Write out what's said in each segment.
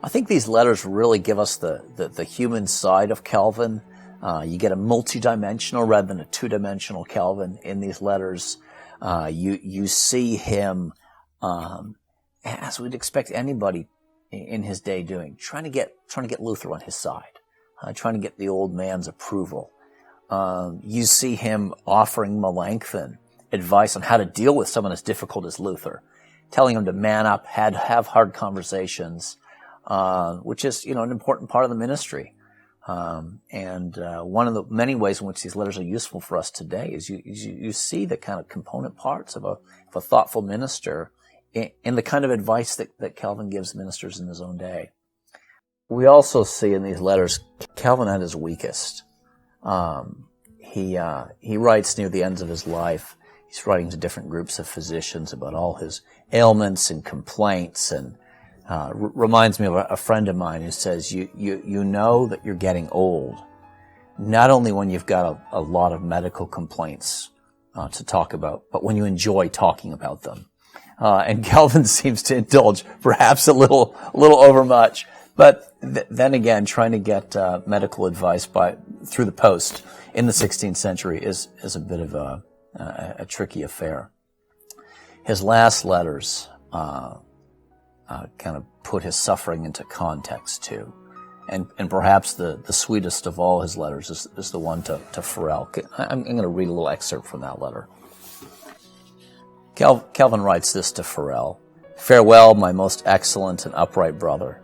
I think these letters really give us the human side of Calvin. You get a multidimensional rather than a two-dimensional Calvin in these letters. You see him, as we'd expect anybody in his day doing, trying to get Luther on his side, trying to get the old man's approval. You see him offering Melanchthon advice on how to deal with someone as difficult as Luther, telling him to man up, have hard conversations, which is, an important part of the ministry. And one of the many ways in which these letters are useful for us today is you see the kind of component parts of a thoughtful minister in the kind of advice that Calvin gives ministers in his own day. We also see in these letters Calvin at his weakest. He writes near the ends of his life. He's writing to different groups of physicians about all his ailments and complaints, and reminds me of a friend of mine who says, you know that you're getting old, not only when you've got a lot of medical complaints to talk about, but when you enjoy talking about them. And Calvin seems to indulge perhaps a little overmuch, but then again, trying to get medical advice through the post in the 16th century is a bit of a tricky affair. His last letters kind of put his suffering into context too, and perhaps the sweetest of all his letters is the one to Farel. I'm going to read a little excerpt from that letter. Calvin writes this to Farel: "Farewell, my most excellent and upright brother,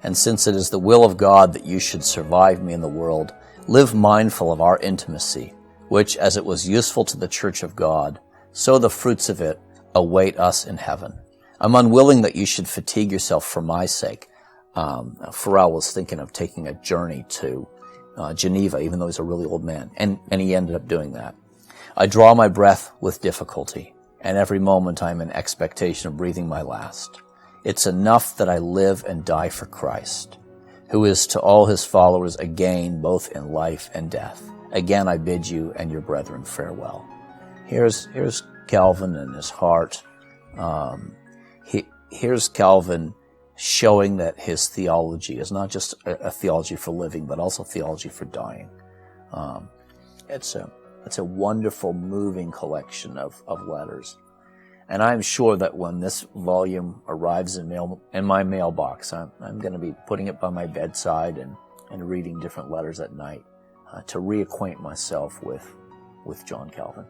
and since it is the will of God that you should survive me in the world, live mindful of our intimacy, which, as it was useful to the Church of God, so the fruits of it await us in heaven. I'm unwilling that you should fatigue yourself for my sake." Farel was thinking of taking a journey to Geneva, even though he's a really old man, and he ended up doing that. "I draw my breath with difficulty, and every moment I am in expectation of breathing my last. It's enough that I live and die for Christ, who is to all his followers a gain both in life and death. Again I bid you and your brethren farewell." Here's Calvin and his heart. Here's Calvin showing that his theology is not just a theology for living, but also theology for dying. It's a wonderful, moving collection of letters. And I'm sure that when this volume arrives in my mailbox, I'm going to be putting it by my bedside and reading different letters at night to reacquaint myself with John Calvin.